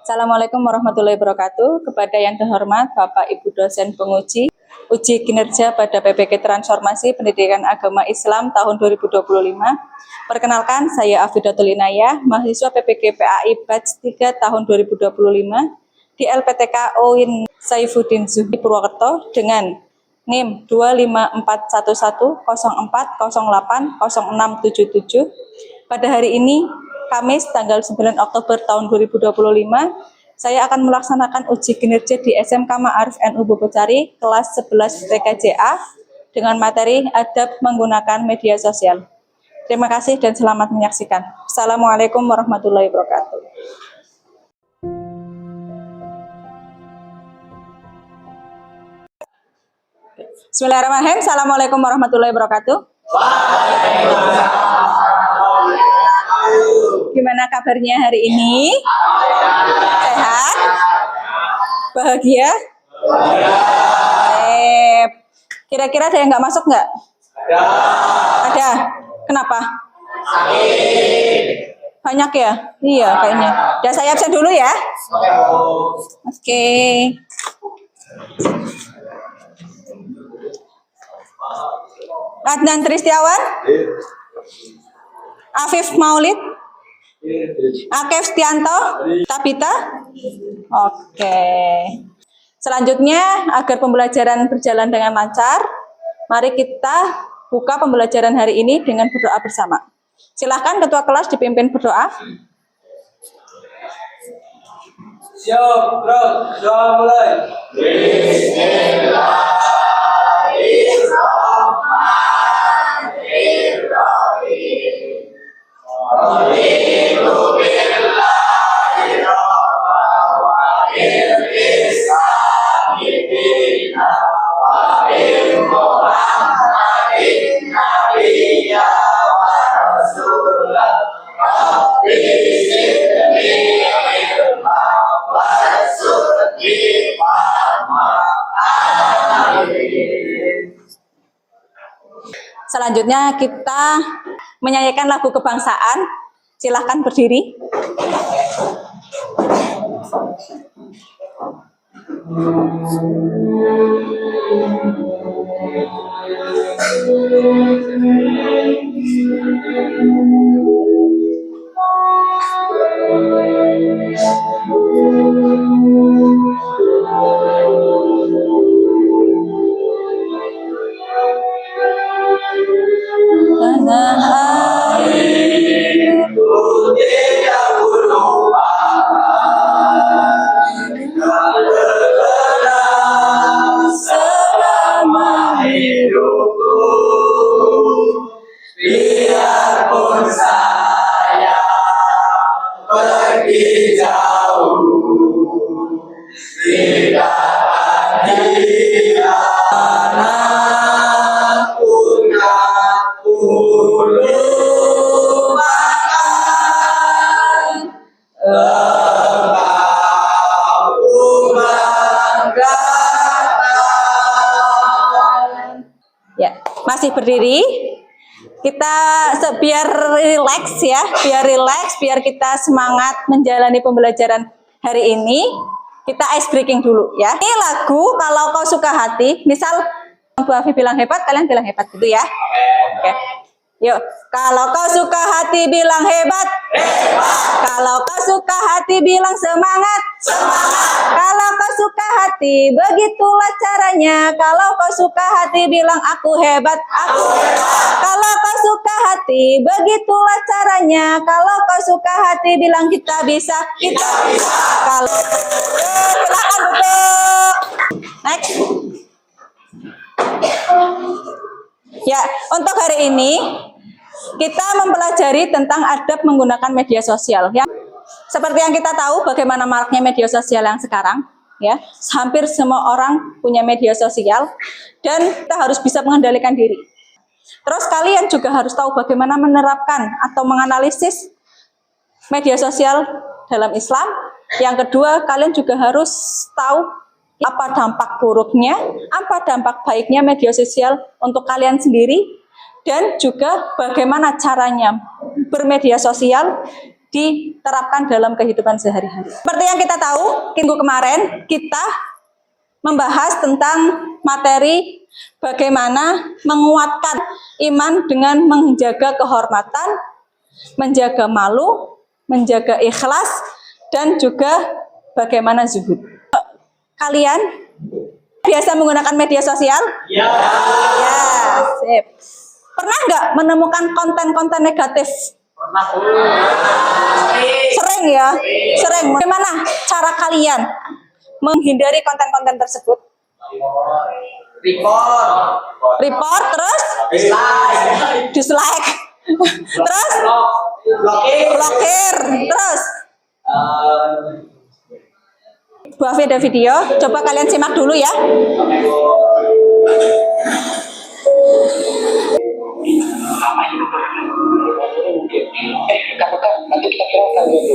Assalamualaikum warahmatullahi wabarakatuh. Kepada yang terhormat Bapak Ibu dosen penguji uji kinerja pada PPK Transformasi Pendidikan Agama Islam tahun 2025. Perkenalkan, saya Afidatul Inayah, mahasiswa PPK PAI Batch 3 tahun 2025 di LPTK UIN Saifuddin Zuhdi Purwokerto dengan NIM 2541104080677. Pada hari ini Kamis tanggal 9 Oktober tahun 2025, saya akan melaksanakan uji kinerja di SMK Ma'arif NU Bobocari kelas 11 TKJA dengan materi adab menggunakan media sosial. Terima kasih dan selamat menyaksikan. Assalamualaikum warahmatullahi wabarakatuh. Bismillahirrahmanirrahim. Assalamualaikum warahmatullahi wabarakatuh. Gimana kabarnya hari ini? Sehat? Bahagia? Kira-kira ada yang nggak masuk nggak? Ada. Kenapa? Banyak ya? Iya kayaknya. Ya saya absen dulu ya. Oke. Adnan Tristiawan? Afif Maulid? Akef Stianto? Tabita? Oke. Selanjutnya, agar pembelajaran berjalan dengan lancar, mari kita buka pembelajaran hari ini dengan berdoa bersama. Silahkan ketua kelas dipimpin berdoa. Siap, gerak, doa mulai. Selanjutnya kita menyanyikan lagu kebangsaan. Silahkan berdiri. Tanah air putih yang bergerak selama hidupku, biarpun saya pergi jauh, tidak masih berdiri. Kita biar rileks ya, biar kita semangat menjalani pembelajaran hari ini. Kita ice breaking dulu ya. Ini lagu kalau kau suka hati, misal Bu Afi bilang hebat, kalian bilang hebat gitu ya. Oke. Yuk, kalau kau suka hati bilang hebat. Kalau kau suka hati bilang semangat. Kalau kau suka hati, begitulah caranya. Kalau kau suka hati bilang aku hebat. Kalau kau suka hati, begitulah caranya. Kalau kau suka hati bilang kita bisa. Kalau silakan duduk. Next. Ya, untuk hari ini kita mempelajari tentang adab menggunakan media sosial. Ya, seperti yang kita tahu bagaimana maraknya media sosial yang sekarang. Ya, hampir semua orang punya media sosial dan kita harus bisa mengendalikan diri. Terus kalian juga harus tahu bagaimana menerapkan atau menganalisis media sosial dalam Islam. Yang kedua, kalian juga harus tahu apa dampak buruknya, apa dampak baiknya media sosial untuk kalian sendiri, dan juga bagaimana caranya bermedia sosial diterapkan dalam kehidupan sehari-hari. Seperti yang kita tahu, minggu kemarin kita membahas tentang materi bagaimana menguatkan iman dengan menjaga kehormatan, menjaga malu, menjaga ikhlas, dan juga bagaimana zuhud. Kalian biasa menggunakan media sosial? Ya. Ya, sip. Pernah nggak menemukan konten-konten negatif? Pernah. Sering ya? Sering. Bagaimana cara kalian menghindari konten-konten tersebut? Report, terus? Dislike. Terus? Blokir. Terus? Bu Afi ada video, coba kalian simak dulu ya. Katakan nanti kita viralkan gitu.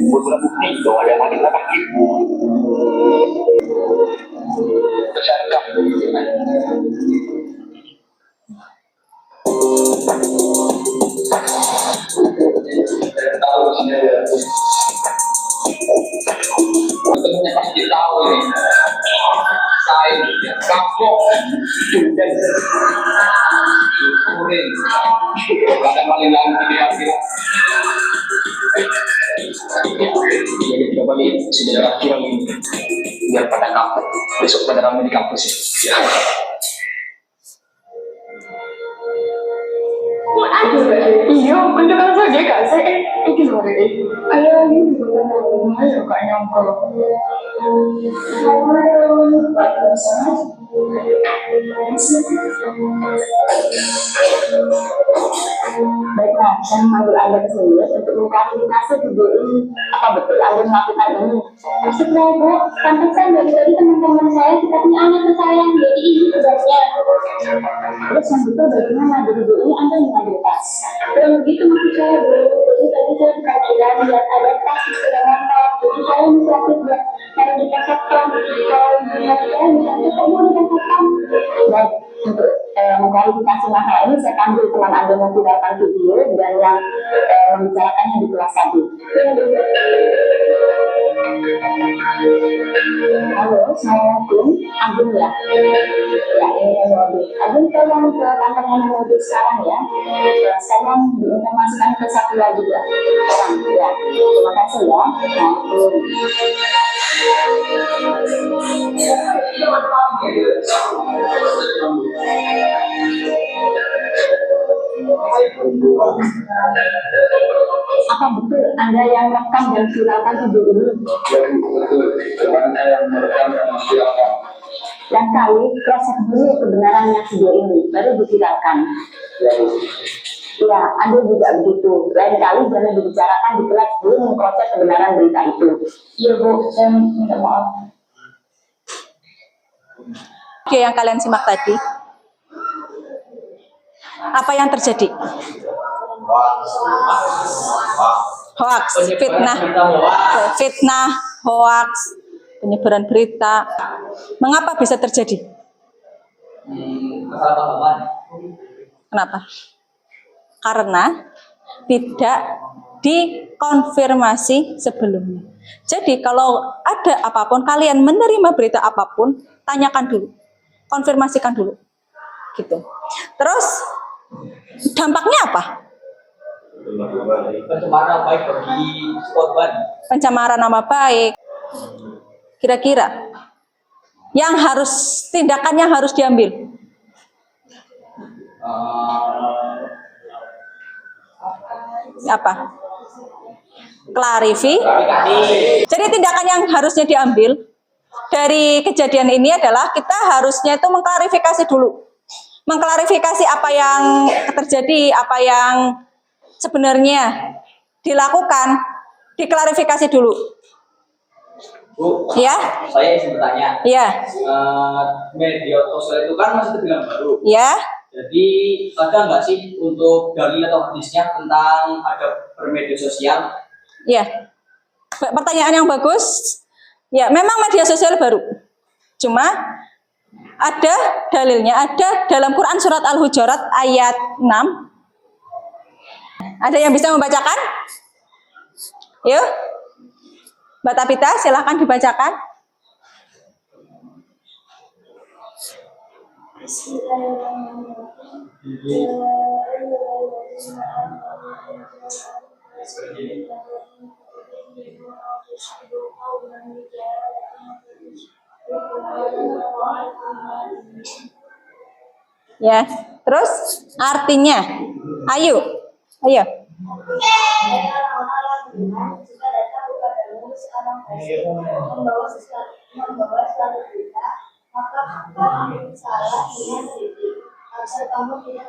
Buat bukti bahwa ada makin lagi. Tercakap. Tahu sih ya. Temennya pasti tahu ini. Saya kapok dan kuring. Kadang paling lagi dia. Jadi tiga kali sejarah viral ini biar pada kapok. Besok pada ramai di kampus ya. Iya, mendengar saja kak saya ini loh ayah ini ayo kak nyongkol baiklah, saya mengambil anda ke sini untuk mengklarifikasi video ini. Apa betul anda melakukan ini? Maksudnya bu, pantesan dari tadi teman-teman saya kita punya anak tersayang, jadi ini tugasnya. Terus yang betul bagaimana di video ini anda mengambil tas? Belum begitu maksud saya bu. Jadi tadi saya perhatikan lihat ada tas di sebelah motor. Jadi saya inisiatif buat kalau dikasihkan, kalau dikasihkan, misalnya kamu dikasihkan. Baik, untuk mengklarifikasi masalah ini saya panggil teman anda memviralkan video dan yang membicarakannya di kelas tadi. Halo, assalamualaikum. Agung ya? Ya, ini Agung. Agung tolong ke kantornya menuju sekarang ya. Saya diinformasikan ke satu lagi ya. Sekarang ya. Terima kasih ya. Apa betul Anda yang rekam dan viralkan video ini? Betul, Anda yang merekam dan memviralkan. Yang kali cross check dulu kebenarannya video ini, baru diviralkan. Ya, Anda juga begitu. Lain kali jangan dibicarakan di kelas belum mengproses kebenaran berita itu. Iya Bu, saya minta maaf. Oke, yang kalian simak tadi, apa yang terjadi? Hoax, fitnah, hoax, penyebaran berita. Mengapa bisa terjadi? Kenapa? Karena tidak dikonfirmasi sebelumnya. Jadi kalau ada apapun, kalian menerima berita apapun, tanyakan dulu, konfirmasikan dulu, gitu. Terus dampaknya apa? Pencemaran baik bagi korban. Pencemaran nama baik. Kira-kira yang harus tindakannya harus diambil. Apa? Jadi tindakan yang harusnya diambil dari kejadian ini adalah kita harusnya itu mengklarifikasi dulu. Mengklarifikasi apa yang terjadi, apa yang sebenarnya dilakukan, diklarifikasi dulu. Bu, Ya? saya izin bertanya. Ya. Media sosial itu kan masih terbilang baru. Ya. Jadi ada nggak sih untuk dalil atau hadisnya tentang ada bermedia sosial? Ya. Pertanyaan yang bagus. Ya, memang media sosial baru. Cuma ada dalilnya, ada dalam Quran surat Al-Hujurat ayat 6. Ada yang bisa membacakan? Yuk, Mbak Tapita, silahkan dibacakan. Ya, terus artinya, ayo. Membawa suatu berita, maka kamu salah dengan sedikit, agar kamu tidak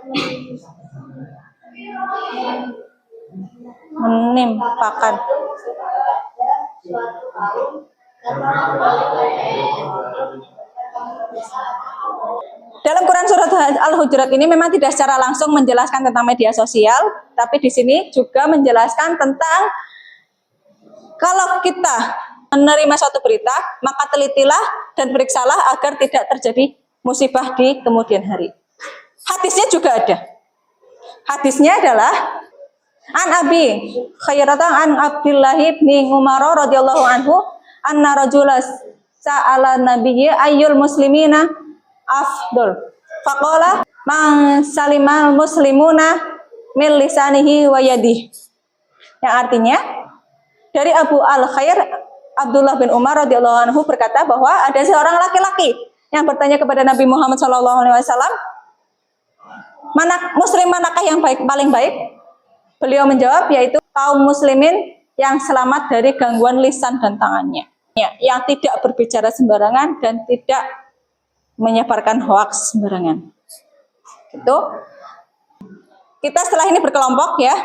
menimpakan. suatu kaum Dalam Quran surat Al-Hujurat ini memang tidak secara langsung menjelaskan tentang media sosial, tapi di sini juga menjelaskan tentang kalau kita menerima suatu berita, maka telitilah dan periksalah agar tidak terjadi musibah di kemudian hari. Hadisnya juga ada. Hadisnya adalah An Abi Khairatan an Abdullah bin Umar radhiyallahu anhu anna rajulas sa'ala nabiyya ayyul muslimina afdol. Faqala man salimal muslimuna min lisanihi wa yadihi. Yang artinya dari Abu Al-Khair Abdullah bin Umar radhiyallahu anhu berkata bahwa ada seorang laki-laki yang bertanya kepada Nabi Muhammad SAW, muslim manakah yang paling baik? Beliau menjawab, yaitu kaum muslimin yang selamat dari gangguan lisan dan tangannya, yang tidak berbicara sembarangan dan tidak menyebarkan hoaks sembarangan. Itu kita setelah ini berkelompok ya.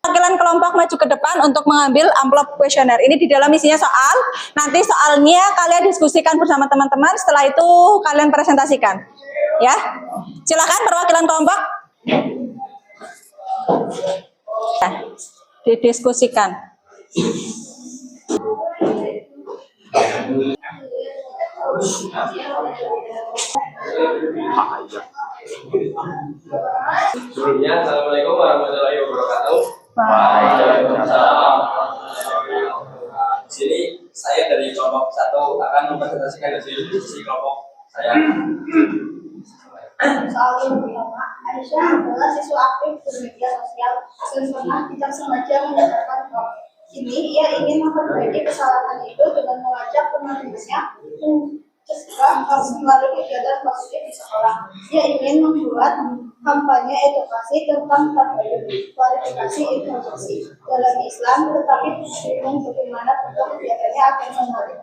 Perwakilan kelompok maju ke depan untuk mengambil amplop kuesioner. Ini di dalam isinya soal. Nanti soalnya kalian diskusikan bersama teman-teman. Setelah itu kalian presentasikan. Ya, silakan perwakilan kelompok. Nah, didiskusikan. Sebelumnya, Assalamualaikum warahmatullahi wabarakatuh. Waalaikumsalam. Di sini saya dari kelompok 1 akan mempresentasikan hasil diskusi kelompok saya. Soal yang pertama, Aisyah adalah siswa aktif bermedia sosial dan pernah tidak sengaja menyebarkan hoax. Kini ia ingin memperbaiki kesalahan itu dengan mengajak teman-temannya mencegah hoax melalui kegiatan positif di sekolah. Ia ingin membuat kampanye edukasi tentang tabayun, klarifikasi informasi dalam Islam, tetapi bingung bagaimana bentuk kegiatannya akan menarik.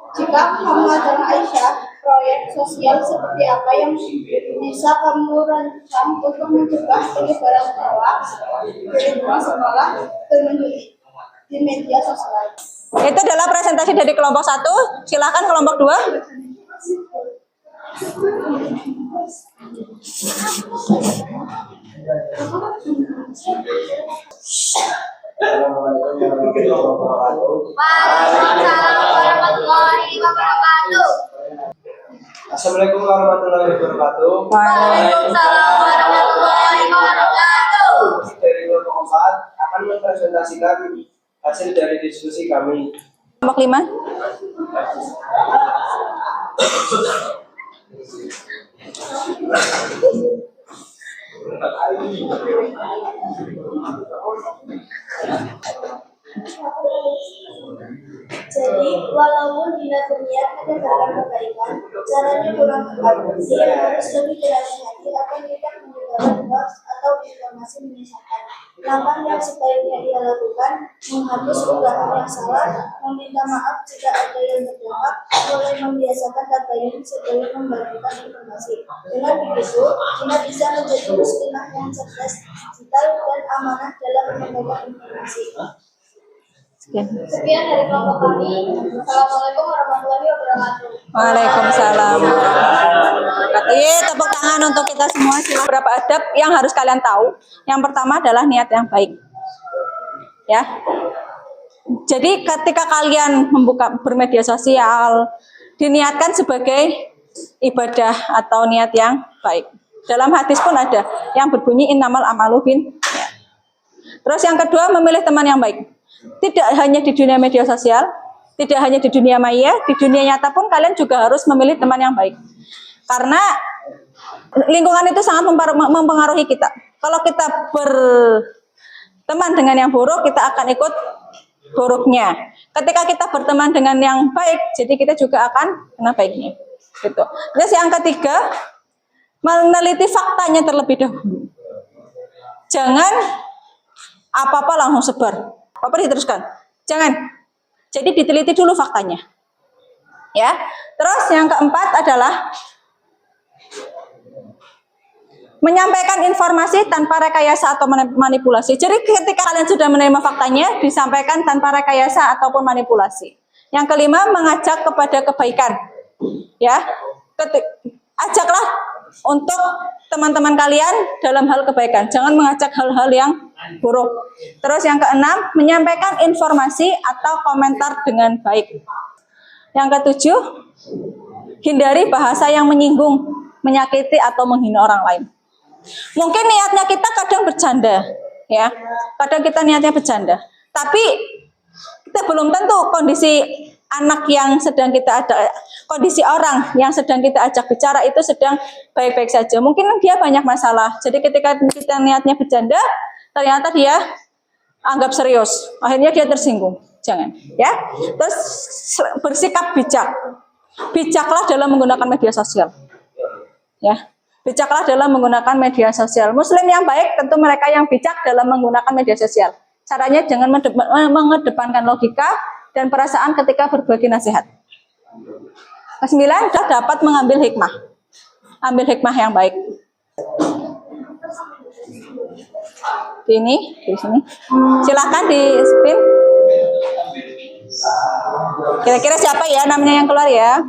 Jika kamu adalah Aisyah, proyek sosial seperti apa yang bisa kamu rancang untuk mencegah penyebaran hoax di lingkungan sekolah dan di media sosial? Itu adalah presentasi dari kelompok 1. Silakan kelompok 2. Waalaikumsalam warahmatullahi wabarakatuh. Assalamualaikum warahmatullahi wabarakatuh. Waalaikumsalam warahmatullahi wabarakatuh. Dari kelompok 4 akan mempresentasikan hasil dari diskusi kami. Kelompok 5. Jadi, walaupun Dina berniat menyebarkan kebaikan, caranya kurang tepat. Dia harus lebih berhati-hati agar tidak menyebarkan hoax atau informasi menyesatkan. Langkah yang sebaiknya dia lakukan, menghapus unggahan yang salah, meminta maaf jika ada yang terdampak, mulai membiasakan tabayun sebelum membagikan informasi. Dengan begitu, Dina bisa menjadi muslimah yang cerdas, digital, dan amanah dalam menyampaikan informasi. Sekian dari kelompok kami. Assalamualaikum warahmatullahi wabarakatuh. Waalaikumsalam warahmatullahi wabarakatuh. Tepuk tangan untuk kita semua. Beberapa adab yang harus kalian tahu. Yang pertama adalah niat yang baik. Ya. Jadi ketika kalian membuka bermedia sosial, diniatkan sebagai ibadah atau niat yang baik. Dalam hadis pun ada yang berbunyi innamal amalu bin niat. Terus yang kedua, memilih teman yang baik. Tidak hanya di dunia media sosial, tidak hanya di dunia maya, di dunia nyata pun kalian juga harus memilih teman yang baik. Karena lingkungan itu sangat mempengaruhi kita. Kalau kita berteman dengan yang buruk, kita akan ikut buruknya. Ketika kita berteman dengan yang baik, jadi kita juga akan kena baiknya. Gitu. Terus yang ketiga, meneliti faktanya terlebih dahulu. Jangan apa-apa langsung sebar. Apa diteruskan? Jangan. Jadi diteliti dulu faktanya. Ya. Terus yang keempat adalah menyampaikan informasi tanpa rekayasa atau manipulasi. Jadi ketika kalian sudah menerima faktanya, disampaikan tanpa rekayasa ataupun manipulasi. Yang kelima, mengajak kepada kebaikan. Ya. Ajaklah untuk teman-teman kalian dalam hal kebaikan. Jangan mengajak hal-hal yang buruk. Terus yang keenam, menyampaikan informasi atau komentar dengan baik. Yang ketujuh, hindari bahasa yang menyinggung, menyakiti atau menghina orang lain. Mungkin niatnya kita kadang bercanda, ya. Kadang kita niatnya bercanda. Tapi kita belum tentu kondisi anak yang sedang kita ada, kondisi orang yang sedang kita ajak bicara itu sedang baik-baik saja. Mungkin dia banyak masalah. Jadi ketika kita niatnya bercanda, ternyata dia anggap serius. Akhirnya dia tersinggung. Jangan, ya. Terus bersikap bijak. Bijaklah dalam menggunakan media sosial. Ya. Bijaklah dalam menggunakan media sosial. Muslim yang baik tentu mereka yang bijak dalam menggunakan media sosial. Caranya jangan mengedepankan logika dan perasaan ketika berbagi nasihat. Kesembilan, sudah dapat mengambil hikmah. Ambil hikmah yang baik. Di sini. Silakan di spin. Kira-kira siapa ya namanya yang keluar ya?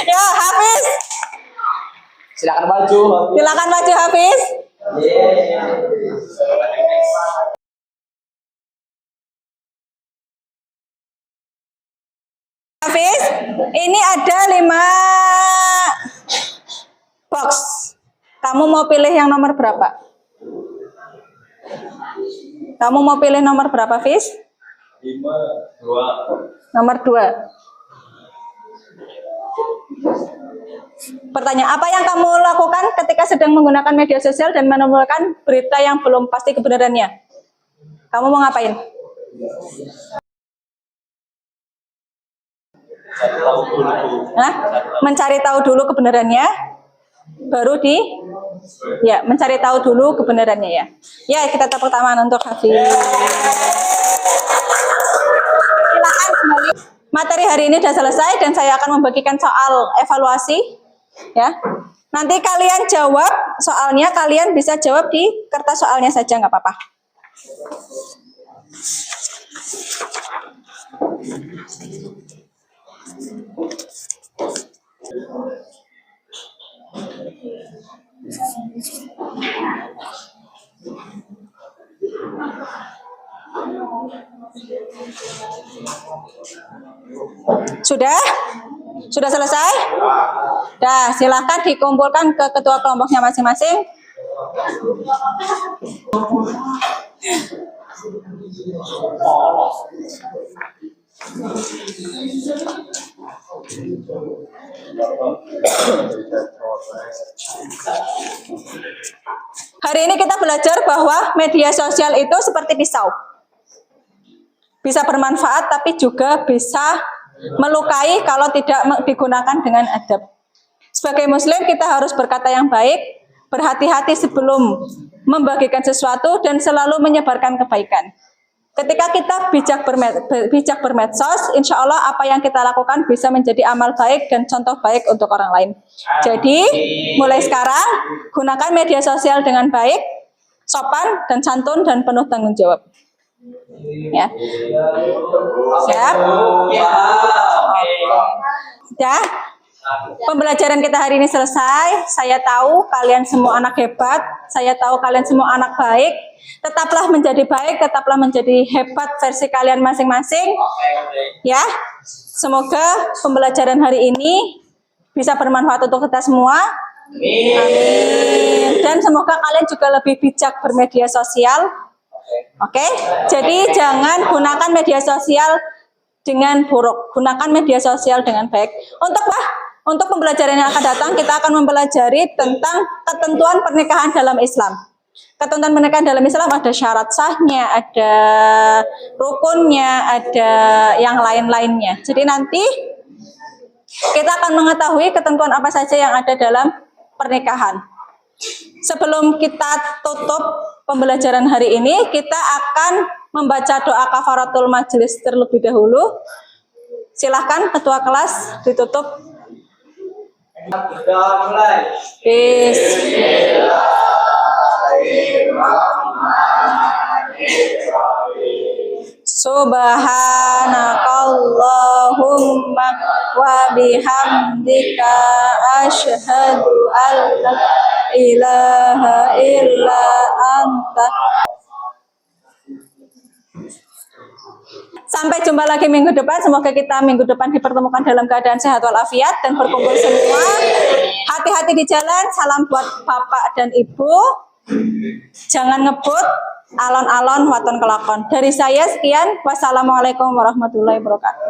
Ya, Hafiz. Silakan maju. Silakan maju, Hafiz. Hafiz, ini ada 5 box. Kamu mau pilih yang nomor berapa? Kamu mau pilih nomor berapa, Hafiz? 5, 2. Nomor 2. Pertanyaan, apa yang kamu lakukan ketika sedang menggunakan media sosial dan menemukan berita yang belum pasti kebenarannya? Kamu mau ngapain? Hah? Mencari tahu dulu kebenarannya, baru mencari tahu dulu kebenarannya ya. Ya, kita tepuk tangan untuk Hafiz. Silakan kembali. Materi hari ini sudah selesai dan saya akan membagikan soal evaluasi. Ya, nanti kalian jawab soalnya, kalian bisa jawab di kertas soalnya saja, nggak apa-apa. Sudah? Sudah selesai? Dah, silakan dikumpulkan ke ketua kelompoknya masing-masing. Hari ini kita belajar bahwa media sosial itu seperti pisau. Bisa bermanfaat tapi juga bisa melukai kalau tidak digunakan dengan adab. Sebagai muslim kita harus berkata yang baik, berhati-hati sebelum membagikan sesuatu dan selalu menyebarkan kebaikan. Ketika kita bijak bermedsos, insya Allah apa yang kita lakukan bisa menjadi amal baik dan contoh baik untuk orang lain. Jadi, mulai sekarang, gunakan media sosial dengan baik, sopan, dan santun, dan penuh tanggung jawab. Ya. Siap? Ya. Pembelajaran kita hari ini selesai. Saya tahu kalian semua anak hebat. Saya tahu kalian semua anak baik. Tetaplah menjadi baik, tetaplah menjadi hebat versi kalian masing-masing. Ya. Semoga pembelajaran hari ini bisa bermanfaat untuk kita semua. Amin. Dan semoga kalian juga lebih bijak bermedia sosial. Oke? Jadi jangan gunakan media sosial dengan buruk. Gunakan media sosial dengan baik. Untuk pembelajaran yang akan datang, kita akan mempelajari tentang ketentuan pernikahan dalam Islam. Ketentuan pernikahan dalam Islam ada syarat sahnya, ada rukunnya, ada yang lain-lainnya. Jadi nanti kita akan mengetahui ketentuan apa saja yang ada dalam pernikahan. Sebelum kita tutup pembelajaran hari ini, kita akan membaca doa kafaratul majelis terlebih dahulu. Silahkan ketua kelas ditutup. Sudah mulai. Subhanakallahumma wa bihamdika asyhadu an la ilaha illa anta. Sampai jumpa lagi minggu depan. Semoga kita minggu depan dipertemukan dalam keadaan sehat walafiat dan berkumpul semua. Hati-hati di jalan. Salam buat bapak dan ibu. Jangan ngebut. Alon-alon waton kelakon. Dari saya sekian. Wassalamualaikum warahmatullahi wabarakatuh.